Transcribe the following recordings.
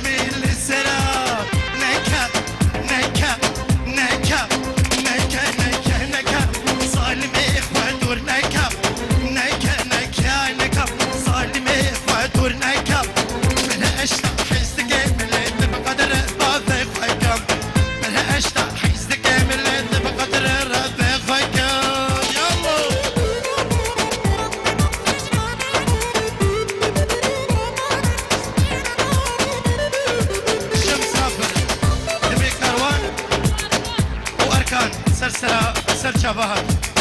cemil serap neka neka neka neka neka neka zalimi dur neka neka neka neka zalimi dur neka bana اشتاق حزتك مليت بقدر راضي فيكم بنا اشتاق حزتك مليت بقدر راضي فيكم يلا الشمس صافر تبي كروان واركان سرسرة سر شبهات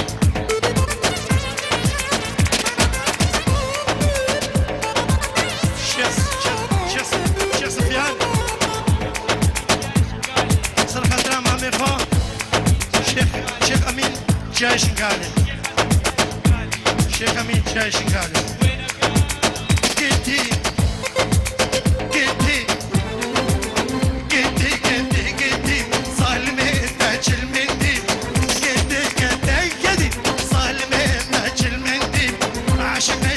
جاي شنغالي شيخ امين جاي شنغالي قلتي قلتي قلتي قلتي قلتي ظالمي تاجل مندي قلتي قلتي قلتي ظالمي تاجل مندي عاشق